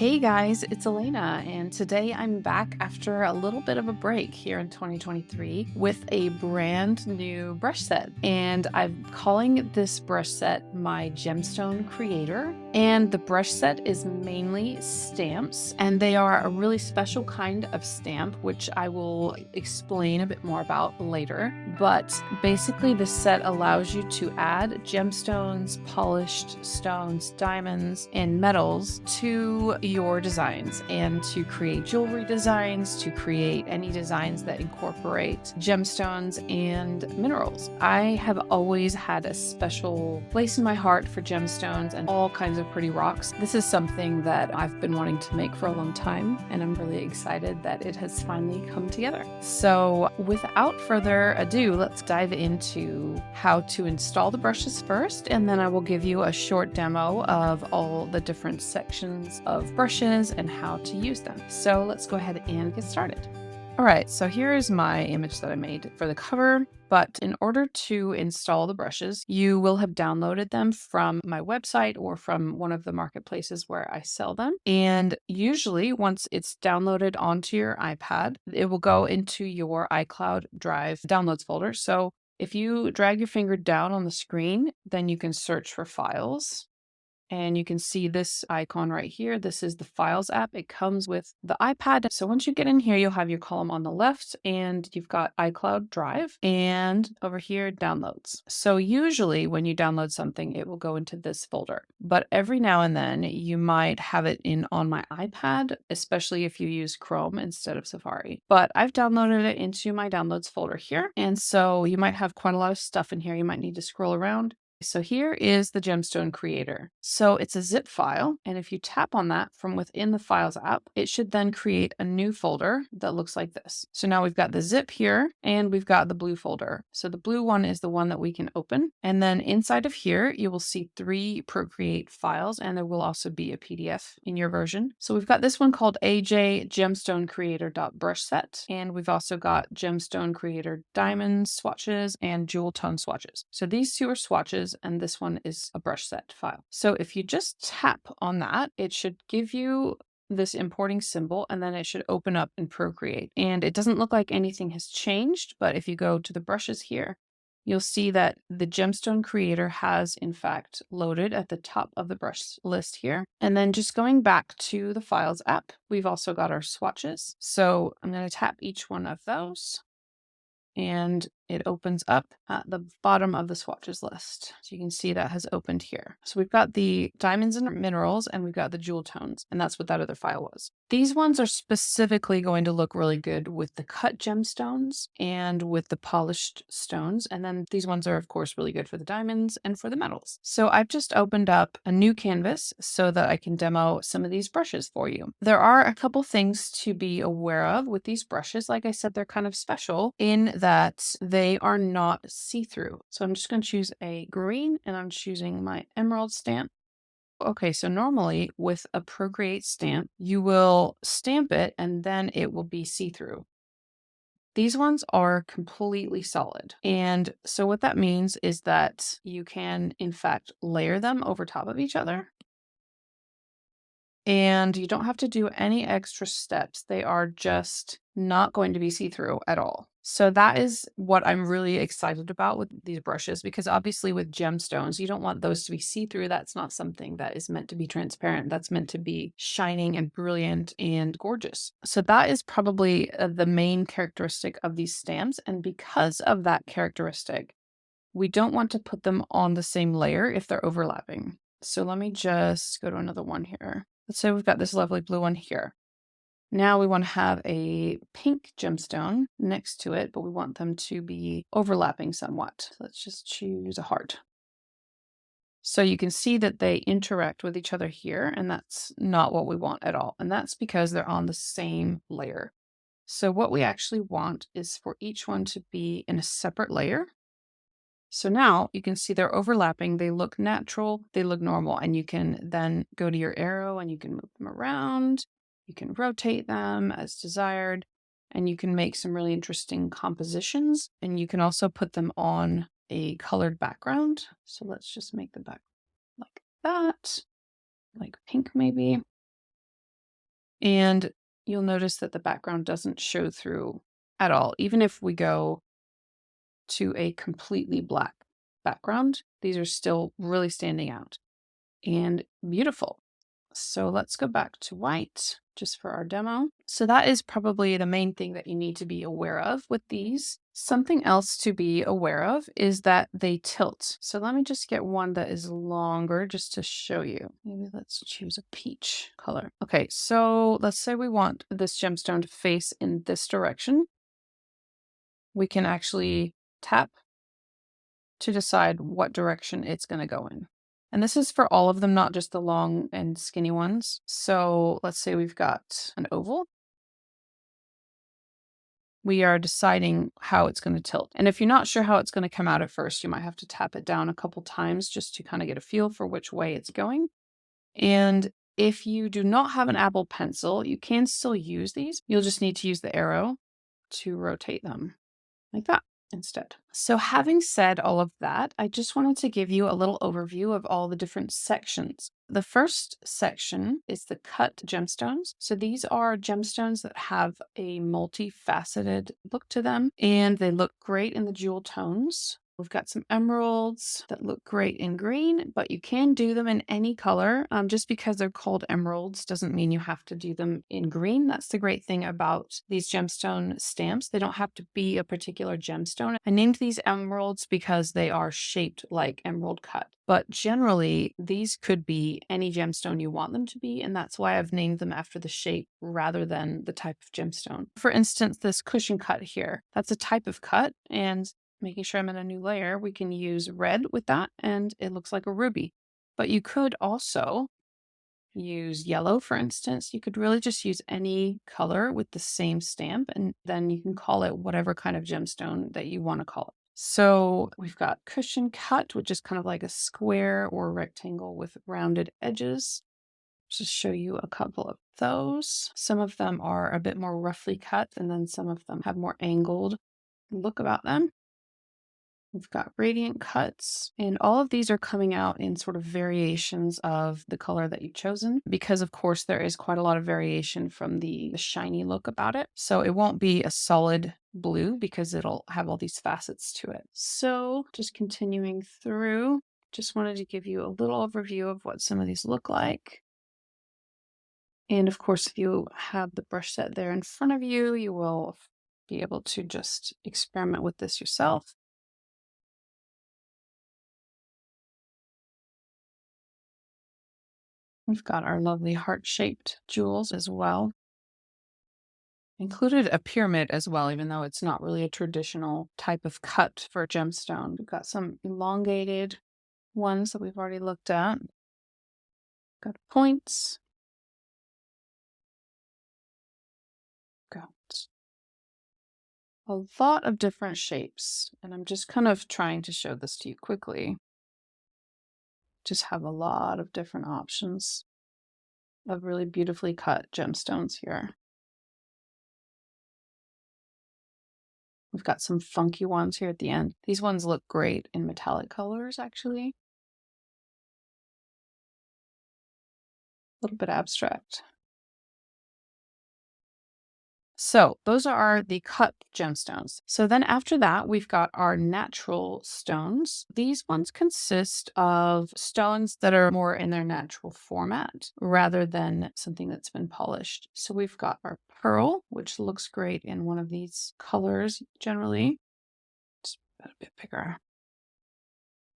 Hey guys, it's Elena, and today I'm back after a little bit of a break here in 2023 with a brand new brush set. And I'm calling this brush set my Gemstone Creator. And the brush set is mainly stamps, and they are a really special kind of stamp, which I will explain a bit more about later. But basically, this set allows you to add gemstones, polished stones, diamonds, and metals to your designs and to create jewelry designs, to create any designs that incorporate gemstones and minerals. I have always had a special place in my heart for gemstones and all kinds of pretty rocks. This is something that I've been wanting to make for a long time, and I'm really excited that it has finally come together. So without further ado, let's dive into how to install the brushes first, and then I will give you a short demo of all the different sections of brushes and how to use them. So let's go ahead and get started. All right, so here is my image that I made for the cover. But in order to install the brushes, you will have downloaded them from my website or from one of the marketplaces where I sell them. And usually once it's downloaded onto your iPad, it will go into your iCloud Drive downloads folder. So if you drag your finger down on the screen, then you can search for files. And you can see this icon right here. This is the Files app. It comes with the iPad. So once you get in here, you'll have your column on the left and you've got iCloud Drive and over here, Downloads. So usually when you download something, it will go into this folder. But every now and then you might have it in on my iPad, especially if you use Chrome instead of Safari. But I've downloaded it into my Downloads folder here. And so you might have quite a lot of stuff in here. You might need to scroll around. So here is the Gemstone Creator. So it's a zip file, and if you tap on that from within the Files app, it should then create a new folder that looks like this. So now we've got the zip here, and we've got the blue folder. So the blue one is the one that we can open, and then inside of here, you will see 3 Procreate files, and there will also be a PDF in your version. So we've got this one called AJ Gemstone Creator.brush set, and we've also got Gemstone Creator Diamonds Swatches and Jewel Tone Swatches. So these 2 are swatches, and this one is a brush set file. So if you just tap on that, it should give you this importing symbol, and then it should open up in Procreate. And it doesn't look like anything has changed, but if you go to the brushes here, you'll see that the Gemstone Creator has in fact loaded at the top of the brush list here. And then just going back to the Files app, we've also got our swatches. So I'm going to tap each one of those, and it opens up at the bottom of the swatches list. So you can see that has opened here. So we've got the diamonds and minerals, and we've got the jewel tones, and that's what that other file was. These ones are specifically going to look really good with the cut gemstones and with the polished stones. And then these ones are of course really good for the diamonds and for the metals. So I've just opened up a new canvas so that I can demo some of these brushes for you. There are a couple things to be aware of with these brushes. Like I said, they're kind of special in that they are not see-through. So I'm just going to choose a green, and I'm choosing my emerald stamp. Okay, so normally with a Procreate stamp, you will stamp it and then it will be see-through. These ones are completely solid. And so what that means is that you can in fact layer them over top of each other. And you don't have to do any extra steps. They are just not going to be see-through at all. So that is what I'm really excited about with these brushes, because obviously with gemstones, you don't want those to be see-through. That's not something that is meant to be transparent. That's meant to be shining and brilliant and gorgeous. So that is probably the main characteristic of these stamps. And because of that characteristic, we don't want to put them on the same layer if they're overlapping. So let me just go to another one here. Let's say we've got this lovely blue one here. Now we want to have a pink gemstone next to it, but we want them to be overlapping somewhat. So let's just choose a heart. So you can see that they interact with each other here, and that's not what we want at all. And that's because they're on the same layer. So what we actually want is for each one to be in a separate layer. So now you can see they're overlapping. They look natural, they look normal, and you can then go to your arrow and you can move them around. You can rotate them as desired, and you can make some really interesting compositions, and you can also put them on a colored background. So let's just make the back like that, like pink maybe. And you'll notice that the background doesn't show through at all. Even if we go to a completely black background, these are still really standing out and beautiful. So let's go back to white just for our demo. So that is probably the main thing that you need to be aware of with these. Something else to be aware of is that they tilt. So let me just get one that is longer just to show you. Maybe let's choose a peach color. Okay, so let's say we want this gemstone to face in this direction. We can actually tap to decide what direction it's going to go in. And this is for all of them, not just the long and skinny ones. So let's say we've got an oval. We are deciding how it's going to tilt. And if you're not sure how it's going to come out at first, you might have to tap it down a couple times just to kind of get a feel for which way it's going. And if you do not have an Apple Pencil, you can still use these. You'll just need to use the arrow to rotate them like that instead. So having said all of that, I just wanted to give you a little overview of all the different sections. The first section is the cut gemstones. So these are gemstones that have a multifaceted look to them, and they look great in the jewel tones. We've got some emeralds that look great in green, but you can do them in any color. Just because they're called emeralds doesn't mean you have to do them in green. That's the great thing about these gemstone stamps. They don't have to be a particular gemstone. I named these emeralds because they are shaped like emerald cut. But generally, these could be any gemstone you want them to be, and that's why I've named them after the shape rather than the type of gemstone. For instance, this cushion cut here, that's a type of cut, and making sure I'm in a new layer, we can use red with that, and it looks like a ruby. But you could also use yellow, for instance. You could really just use any color with the same stamp, and then you can call it whatever kind of gemstone that you want to call it. So we've got cushion cut, which is kind of like a square or rectangle with rounded edges. Just show you a couple of those. Some of them are a bit more roughly cut, and then some of them have more angled look about them. We've got radiant cuts, and all of these are coming out in sort of variations of the color that you've chosen, because of course there is quite a lot of variation from the shiny look about it. So it won't be a solid blue because it'll have all these facets to it. So just continuing through, just wanted to give you a little overview of what some of these look like. And of course, if you have the brush set there in front of you, you will be able to just experiment with this yourself. We've got our lovely heart-shaped jewels as well. Included a pyramid as well, even though it's not really a traditional type of cut for a gemstone. We've got some elongated ones that we've already looked at. Got points. Got a lot of different shapes, and I'm just kind of trying to show this to you quickly. Just have a lot of different options of really beautifully cut gemstones here. We've got some funky ones here at the end. These ones look great in metallic colors, actually. A little bit abstract. So those are the cut gemstones. So then after that, we've got our natural stones. These ones consist of stones that are more in their natural format rather than something that's been polished. So we've got our pearl, which looks great in one of these colors generally. Just a bit bigger.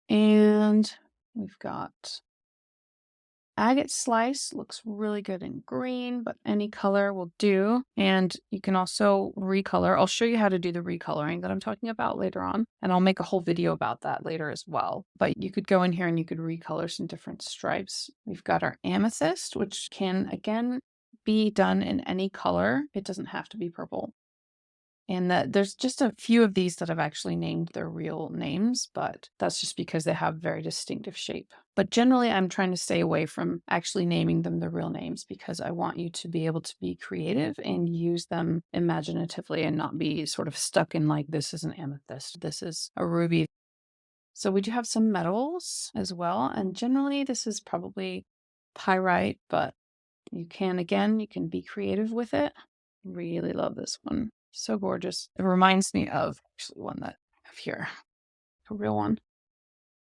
And we've got agate slice, looks really good in green, but any color will do. And you can also recolor. I'll show you how to do the recoloring that I'm talking about later on. And I'll make a whole video about that later as well. But you could go in here and you could recolor some different stripes. We've got our amethyst, which can, again, be done in any color. It doesn't have to be purple. And there's just a few of these that I've actually named their real names, but that's just because they have very distinctive shape. But generally, I'm trying to stay away from actually naming them the real names because I want you to be able to be creative and use them imaginatively and not be sort of stuck in like, this is an amethyst, this is a ruby. So we do have some metals as well. And generally, this is probably pyrite, but You can be creative with it. Really love this one. So gorgeous. It reminds me of actually one that I have here, a real one.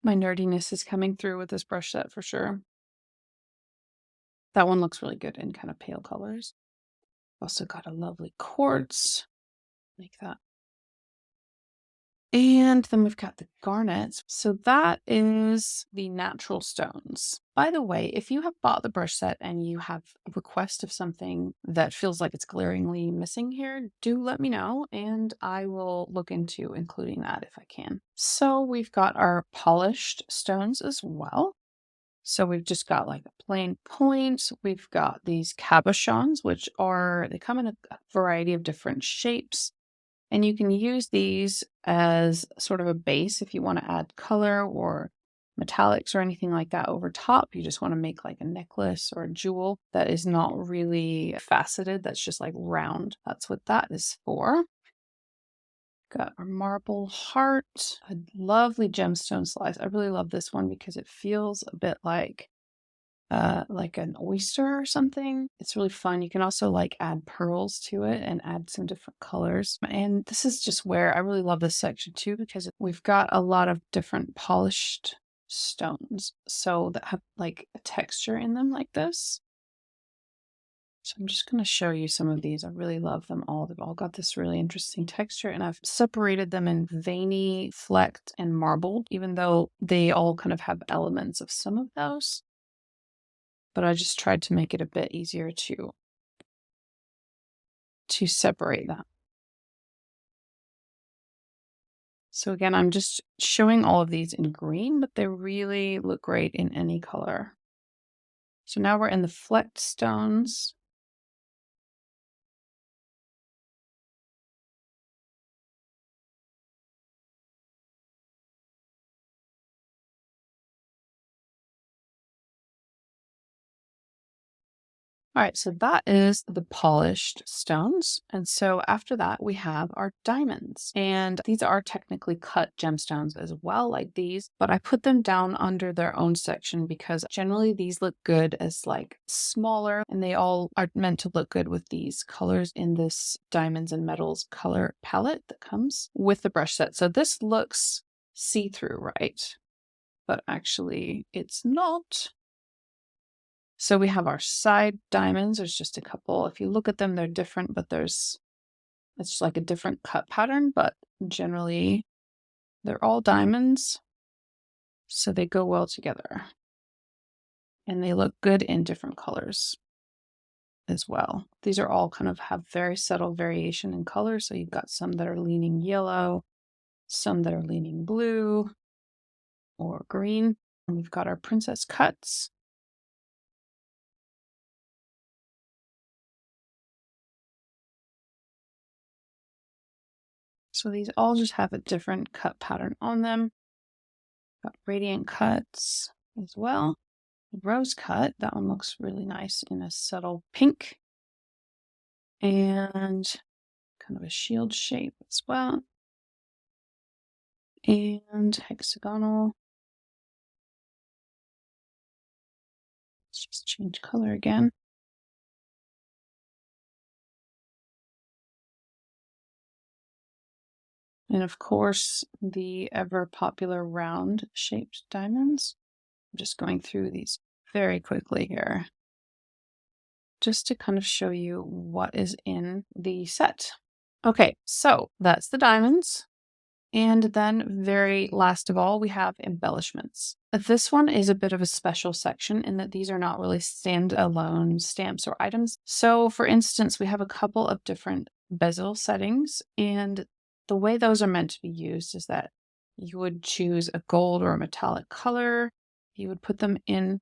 My nerdiness is coming through with this brush set for sure. That one looks really good in kind of pale colors. Also got a lovely quartz, like that. And then we've got the garnets. So that is the natural stones. By the way, if you have bought the brush set and you have a request of something that feels like it's glaringly missing here, do let me know and I will look into including that if I can. So we've got our polished stones as well. So we've just got like a plain point. We've got these cabochons, which they come in a variety of different shapes. And you can use these as sort of a base if you want to add color or metallics or anything like that over top. You just want to make like a necklace or a jewel that is not really faceted, that's just like round. That's what that is for. Got our marble heart, a lovely gemstone slice. I really love this one because it feels a bit like an oyster or something. It's really fun. You can also like add pearls to it and add some different colors. And this is just where I really love this section too, because we've got a lot of different polished stones. So that have like a texture in them like this. So I'm just going to show you some of these. I really love them all. They've all got this really interesting texture, and I've separated them in veiny, flecked, and marbled, even though they all kind of have elements of some of those. But I just tried to make it a bit easier to separate that. So again, I'm just showing all of these in green, but they really look great in any color. So now we're in the flecked stones. All right, so that is the polished stones. And so after that, we have our diamonds. And these are technically cut gemstones as well, like these, but I put them down under their own section because generally these look good as like smaller, and they all are meant to look good with these colors in this diamonds and metals color palette that comes with the brush set. So this looks see-through, right? But actually it's not. So we have our side diamonds. There's just a couple. If you look at them, they're different, but it's like a different cut pattern, but generally they're all diamonds. So they go well together. And they look good in different colors as well. These are all kind of have very subtle variation in color. So you've got some that are leaning yellow, some that are leaning blue or green. And we've got our princess cuts. So these all just have a different cut pattern on them. Got radiant cuts as well. Rose cut, that one looks really nice in a subtle pink. And kind of a shield shape as well. And hexagonal. Let's just change color again. And of course, the ever popular round shaped diamonds. I'm just going through these very quickly here, just to kind of show you what is in the set. Okay, so that's the diamonds. And then very last of all, we have embellishments. This one is a bit of a special section in that these are not really standalone stamps or items. So for instance, we have a couple of different bezel settings, and the way those are meant to be used is that you would choose a gold or a metallic color. You would put them in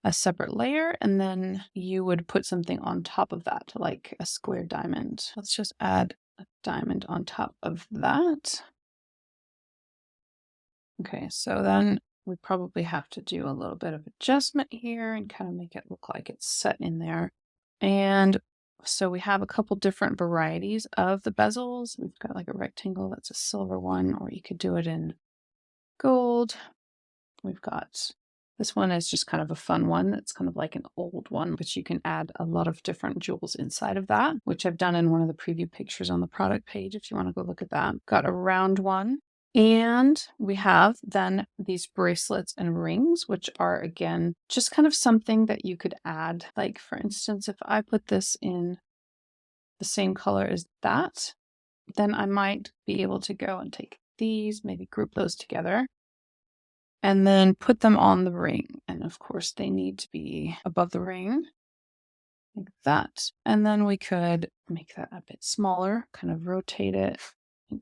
a separate layer, and then you would put something on top of that, like a square diamond. Let's just add a diamond on top of that. Okay, so then we probably have to do a little bit of adjustment here and kind of make it look like it's set in there. And so we have a couple different varieties of the bezels. We've got like a rectangle that's a silver one, or you could do it in gold. We've got This one is just kind of a fun one. It's kind of like an old one, but you can add a lot of different jewels inside of that, which I've done in one of the preview pictures on the product page if you want to go look at that. Got a round one. And we have then these bracelets and rings, which are, again, just kind of something that you could add. Like, for instance, if I put this in the same color as that, then I might be able to go and take these, maybe group those together, and then put them on the ring. And of course, they need to be above the ring, like that. And then we could make that a bit smaller, kind of rotate it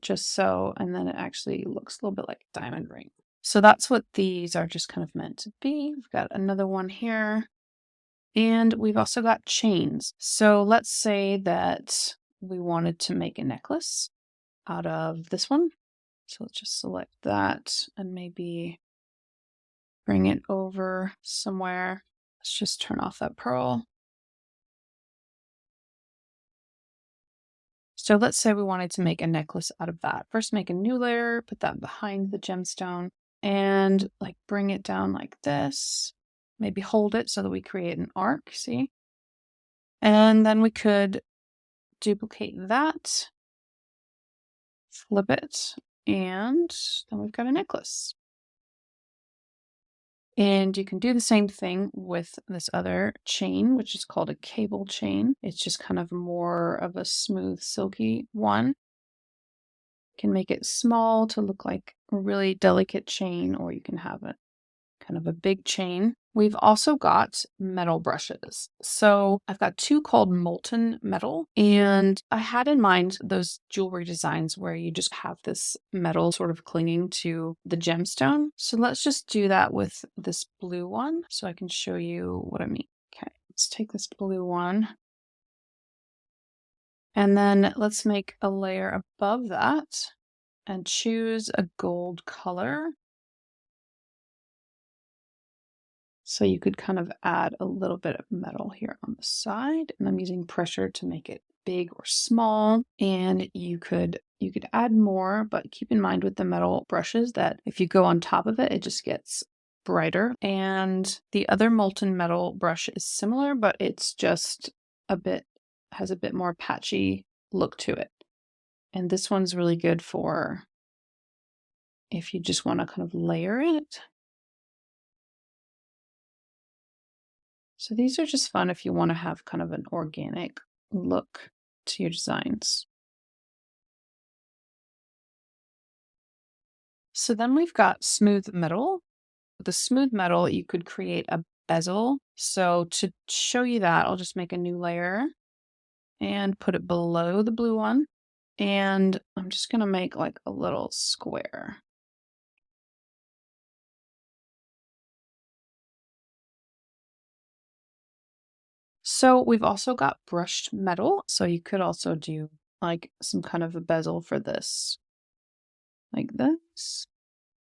just so, and then it actually looks a little bit like a diamond ring. So that's what these are just kind of meant to be. We've got another one here. And we've also got chains. So let's say that we wanted to make a necklace out of this one. So let's just select that and maybe bring it over somewhere. Let's just turn off that pearl. So let's say we wanted to make a necklace out of that. First, make a new layer, put that behind the gemstone, and like bring it down like this. Maybe hold it so that we create an arc, see? And then we could duplicate that, flip it, and then we've got a necklace. And you can do the same thing with this other chain, which is called a cable chain. It's just kind of more of a smooth, silky one. You can make it small to look like a really delicate chain, or you can have it kind of a big chain. We've also got metal brushes. So I've got two called molten metal, and I had in mind those jewelry designs where you just have this metal sort of clinging to the gemstone. So let's just do that with this blue one so I can show you what I mean. Okay, let's take this blue one. And then let's make a layer above that and choose a gold color. So you could kind of add a little bit of metal here on the side, and I'm using pressure to make it big or small. And you could add more, but keep in mind with the metal brushes that if you go on top of it, it just gets brighter. And the other molten metal brush is similar, but it's just has a bit more patchy look to it. And this one's really good for if you just want to kind of layer it. So these are just fun if you want to have kind of an organic look to your designs. So then we've got smooth metal. With the smooth metal, you could create a bezel. So to show you that, I'll just make a new layer and put it below the blue one. And I'm just going to make like a little square. So we've also got brushed metal. So you could also do like some kind of a bezel for this, like this.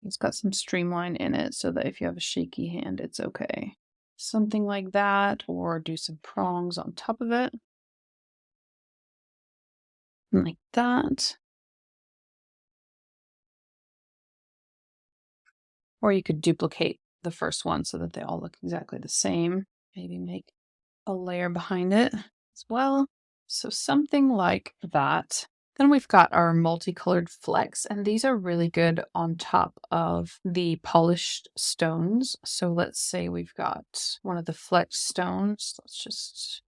It's got some streamline in it so that if you have a shaky hand, it's okay. Something like that, or do some prongs on top of it. Like that. Or you could duplicate the first one so that they all look exactly the same. Maybe make a layer behind it as well. So something like that. Then we've got our multicolored flecks, and these are really good on top of the polished stones. So let's say we've got one of the flex stones. Let's just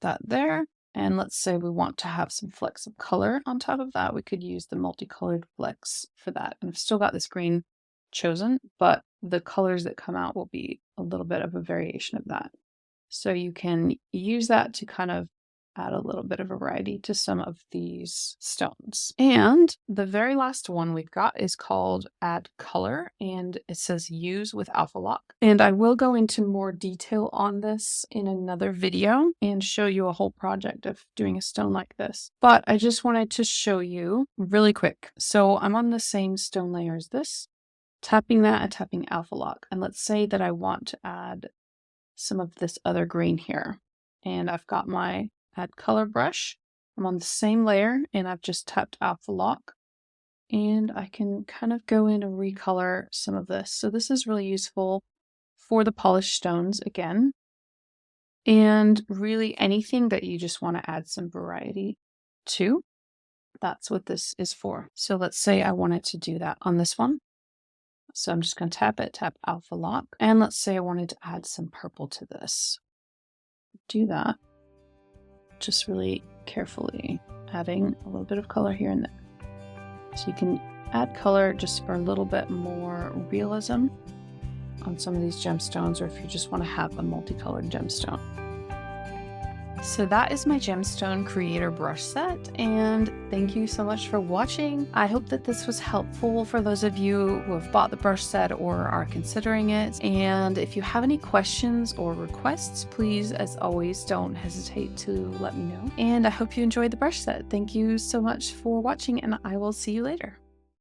that there. And let's say we want to have some flecks of color on top of that. We could use the multicolored flecks for that. And I've still got this green chosen, but the colors that come out will be a little bit of a variation of that. So you can use that to kind of add a little bit of variety to some of these stones. And the very last one we've got is called Add Color, and it says Use with Alpha Lock. And I will go into more detail on this in another video and show you a whole project of doing a stone like this. But I just wanted to show you really quick. So I'm on the same stone layer as this, tapping that and tapping Alpha Lock. And let's say that I want to add some of this other green here. And I've got my Add Color brush. I'm on the same layer and I've just tapped Alpha Lock. And I can kind of go in and recolor some of this. So this is really useful for the polished stones again. And really anything that you just want to add some variety to, that's what this is for. So let's say I wanted to do that on this one. So I'm just going to tap Alpha Lock. And let's say I wanted to add some purple to this. Do that. Just really carefully adding a little bit of color here and there. So you can add color just for a little bit more realism on some of these gemstones, or if you just want to have a multicolored gemstone. So that is my Gemstone Creator brush set, and thank you so much for watching. I hope that this was helpful for those of you who have bought the brush set or are considering it. And if you have any questions or requests, please, as always, don't hesitate to let me know. And I hope you enjoyed the brush set. Thank you so much for watching, and I will see you later.